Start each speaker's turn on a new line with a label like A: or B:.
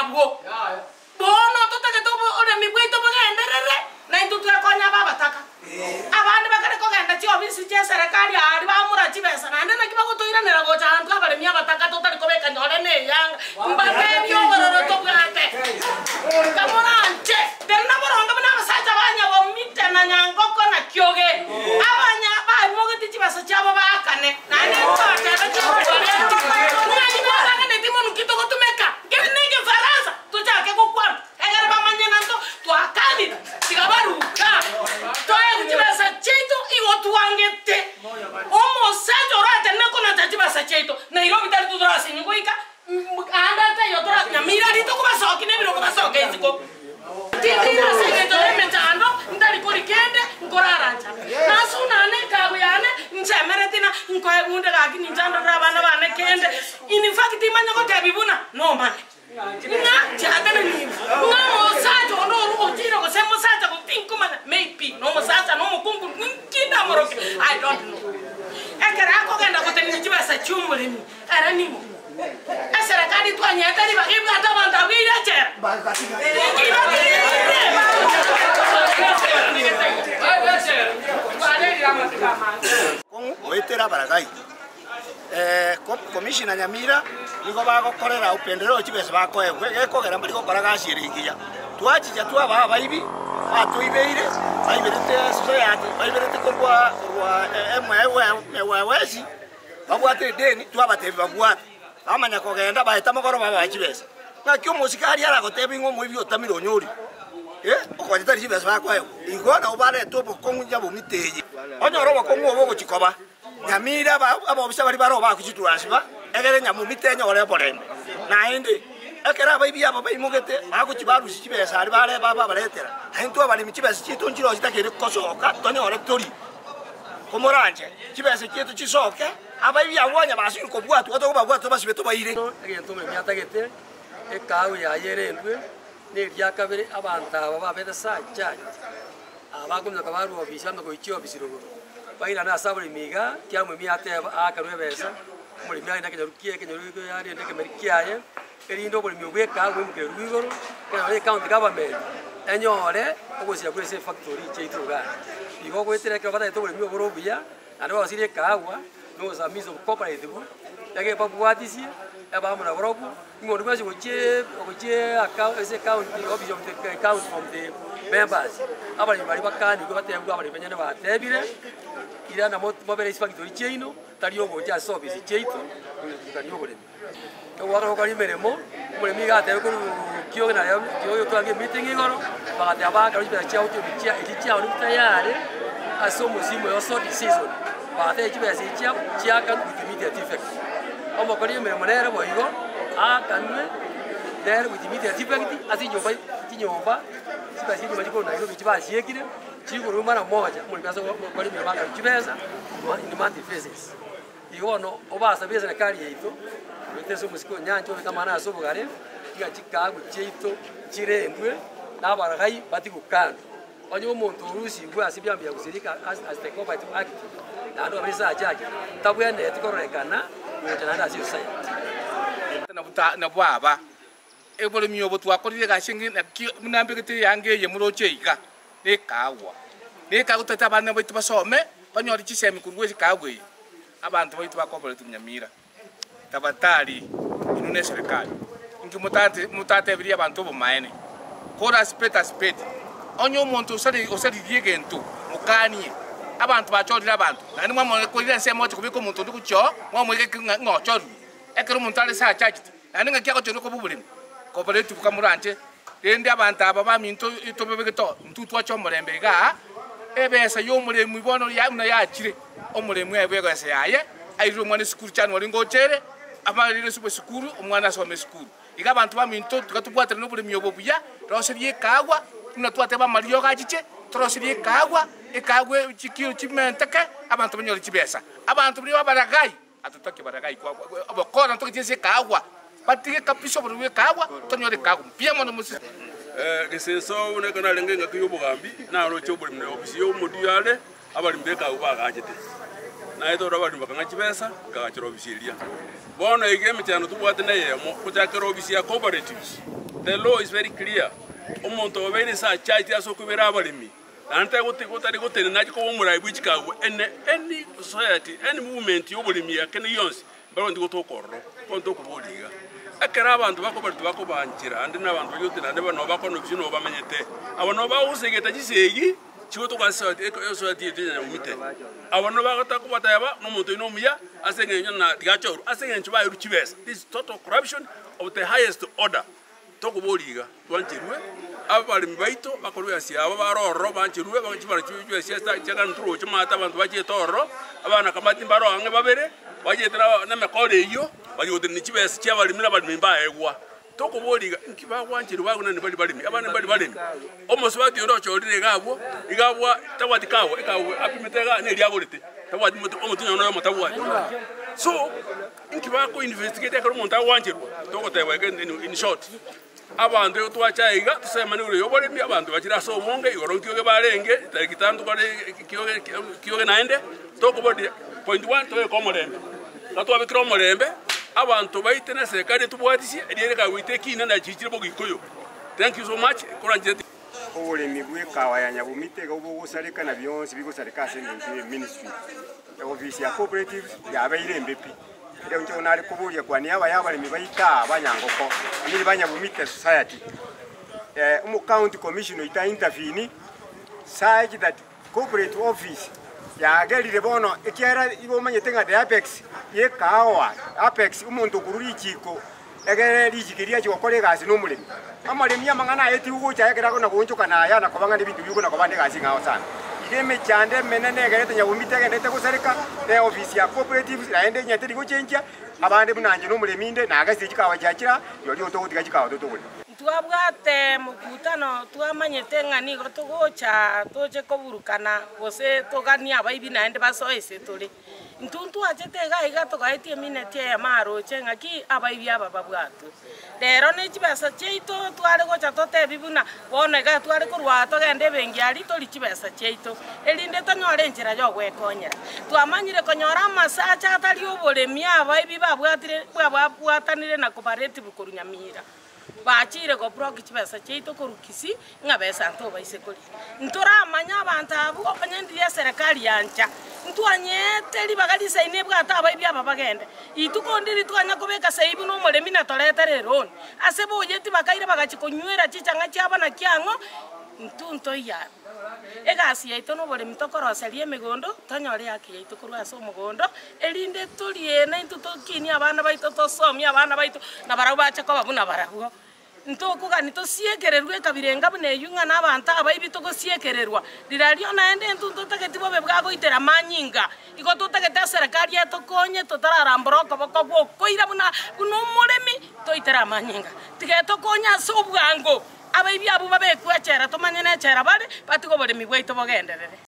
A: nabo bono totake tobo ore mibwito bagenderere na intu twakonya baba taka abandi bakare kogenda chi obisi che serikali ari bamura chibesa nande na kibago toiranera gocha antu abare mia bataka totali kobeka nyore ne yanga mbate byongororo tobwate kamonanje denna boronga bana basacha banya bomite na nyangoko na kyoge abanya ba mogeti chibasa chabo bakane nande kwate bachobore nani bakane timonu kitoko tumeka kenege faraza tuchake kokwa egere bamanyana to twakali tigabaruka toye kuchibasa cheito igo tuangete omo sajo rate nako na chibasa cheito Nairobi tali tudora singuika anda ta yotora nyamira rito kubasoki nebiro kubasoki iziko tindira segeto lementando ndali korikende ngoraranja nasuna ne kaguyane nsemeretina nkoe bunde gaki ninjando rabana bane kende in fact imanya ko tabibuna no man nga jata ni no sajo no ojiro ko semo saja ko tinkuma maybe no saja no mukungu kinda moroke I don't know ekera ko genda ko teni jibasa chumule ni aranimo serikali tu anyata ni bagi hata banda wira che
B: oitera baragai komishina Nyamira niko bagokorera upendeleo chibesa bakoegwe gekogera mbari gokora gashirikia twachija twaba baibi atuibeire baibirete society baibirete korwa wesi babwate deni twabatebi babwate amanya kogenda bahita mugoro baba chibesa na kyo musikari ara gotebi ngo muibi otamiro nyori okwajita chibesa bakoegwe igona ubare tobo kongunja bomiteje onyoro bakongu obo chikoba Nyamira abo bisa bari baro bakuchitwasiba egere nyamu mitenyo ole borembe na inde ekera baibi abo baimugete bakuchibarusi chibesa ari bare baba baretera hintu abali michibesa chitu njiro zitakere kosoka tonyo ole tori komoranje chibesa chitu chisoke abaibi abwanya basiri kobwatu oto babwatu basibeto baire
C: egento me myatagete ekawe ya yerendwe ne ryakabere abanta baba beta sacha abakumya kabaru obisando ko ichio bisirogoro baina na sabri miga kya mu miate akarwe besa muri miya ndake rukie ke nyoruko yari ndake merikiaye erindo buri miwe ka we mu kerugoro ke county government enyore ogosia kuri se factory cheituga igo gwetera ke bata to buri miwe borobia ande wasire kawa no zamizo cooperative yake pabuatisi aba mu na borobu ngondo kwasi goche account ese county office of the account from the members abali bali bakani ko bate abali penyane batebire ira na mobile factory cheino taliyo gocha service cheito taliyo bole to waro ko meremo mure miga te ko kyo na yo to age meeting ngoro bagate abaka ro chao to bichia ichia uri tayari asomo simo yo so season bagate chibese chia kan with immediate effect omo ko meremo nere boigo akanwe there with immediate effect asi nyomba sibasi ni majiko na ilo chibasi yekire chiguru mara moja muri basa ko ni banga chibesa ni mandi phases igono obasa besa na kali yeito biteso musiko nyancho kama na sobo gare kiga chikagu cheito chirendwe na baragai bati kukando onyo muntu rusi gwa sibyambia kusirika as the cooperative act na ndo besa ajaje tabwene tikorekana ngotana na sio sai na baba ebole myobo twakorire gashingi na mbegete yange ye murocheiga ne kawa tata bana baitu basome banyori chisemi kurwezi kagwe abantu baitu bakooperative Nyamira tabatali inune serikali ingi mutate biri abantu bo maene kora spete onyo muntu osari diegento mukanie abantu bachorira abantu nani mwamwe korira semo kubiko muntu ndikucho mwamwe ngochoru ekero muntu ali sa chachiti nani ngakia ko choriko bubulimi cooperative kamuranje rende abantu aba baminto itobebegeto ntutwa cho murembe ga ebesa yo muremu ibono ya una yachire omuremu ebego ese yaye ayiro mwana skuru cyane wari ngochere amarire sube skuru omwana asome skuru iga abantu baminto tukatubwatira no buri miyobo buya roseriye kagwa tuna twateba mariyo gachiche troseriye kagwa ekagwe chikiro chimenteke abantu banyori chibesa abantu buri babaragai atutake baragai kwa abakora ntokije kagwa patige kapiso buri kagwa tonyore kagwa pia mono musi
D: giseso une kana lenge ngakiyo bugambi na rocho buri mne ofisi yo modiale abali mbeka ubagajete na ito robali bakanga chibesa gachiro ofisi lia bona igeme cyane tubwate naye mo kujakero ofisi ya cooperatives The law is very clear. Umuntu obere sa charge aso kubera abalimi. Anta gutari gutene naje ko umurai bwikikawe any society any movement y'obulimi yakene yonse barondi gotokorro konto kuboliga. Akara abantu bako banjira andi nabantu yote nande bano bakono bishino bamenyete. Abantu bawusegeta gisegi chigoto kwa society yete umite. Abantu bakata yaba n'umuntu inomuya asengenya na tigachoro asengenya chiba y'urukibesa. This is total corruption of the highest order. Tokuboliga twanchirwe abalimi baito bakorwa siaba baroro banchirwe bakibara cy'ibyo siesta cyagantro cyamata abantu bacyetoro abana kamati mbaro ange babere bacyetera na mekore iyo bayote nikibese cy'abalimi n'abalimi mbaegwa tokuboliga nkiba wanchirwe baguna nibali balimi abana bali balimi omoso batiyo cyorire gabo igabwa tawati kawo ikawo apimetega ne lyagorite tawati omutunyo no mutawati so nkiba ko investigate ko umuntu wanchirwe tokotewa in short abantu twachaiga tusema uri yobolemi abantu bakira so monge igoronkiyoge barenge tarikitando kare kiyoge naende tokobodi point 1 toye komorembe natwa bikiro morembe abantu baitena serikali tubwatisi ereka witekina na chichire bogikoyo. Thank you so much kuranjete
E: obolemi bwekawa ya Nyabumite go bugusarika na byonse bigusarika senge ministry office ya cooperatives ya bairembepi leo nje unali kubulia kwa niaba y'abalimi baita abanyangoko nili Banyabumite society county commission ita intervene side that corporate office ya gelire bono ekiera ibomanyete nga the apex ye kawa apex umuntu kururi chiko egere lijikiria chikokore gasi n'umulimi amalimi amangana yeti ugocha yekera kona kunjuka na yana kobanga n'ibintu biko nakobande gasi ngaho sana ideme chande menene gerete Nyabumite gendete kusarika the office ya cooperatives yaende nyateri gochenja abande bunanje n'umulimi inde na gasi chikawa chakira yoli otogutika chikawa totogule
A: twabwate mukutano twamanyete ngani gotogocha toje koburukana gose togania abaibi naende basoese tuli ntuntu achete gaiga togaitie minete ya maro chengaki abaibi aba babwatu rero ne chibesa cheito tware gocha totebibuna bona ga tware kurwa togende bengi ari toli chibesa cheito elinde tonyore njira yo gwekonyera twamanyire konyora masacha atari obolemi abaibi babwatire babwatanire na cooperative kurunyamira bachire go broke chibesa cheito korukisi ngabesa nto baisekoli ntora manya abantu abo onyendiye serikali yancha ntwanyete libagali saine bwata abaibya babagende itukondiri twanya kubeka saibu no mulemi na toletere ron asebo yeti bakaire bagachikonywera chichanga cyabana kyango ntunto ya egasi yaito no bole mitokoroserie migondo tonyore yake yaito kurwa so mugondo elinde tulie na intutokini abana baito tosomya abana baito na barabu bacha ko babuna barabu ntokuga nitosiekererwe kabirenga bune yunga n'abantu abaibi togosiekererwa rirario naende ntunto taketibo bebwago itera manyinga iko tutaketa serikali etokonye totararamboro koboko koira buna umuremi toitera manyinga tigetokonya sobwango abaibi abo babekwechera tomanye nechera bari batigo bole migweito bogenderere.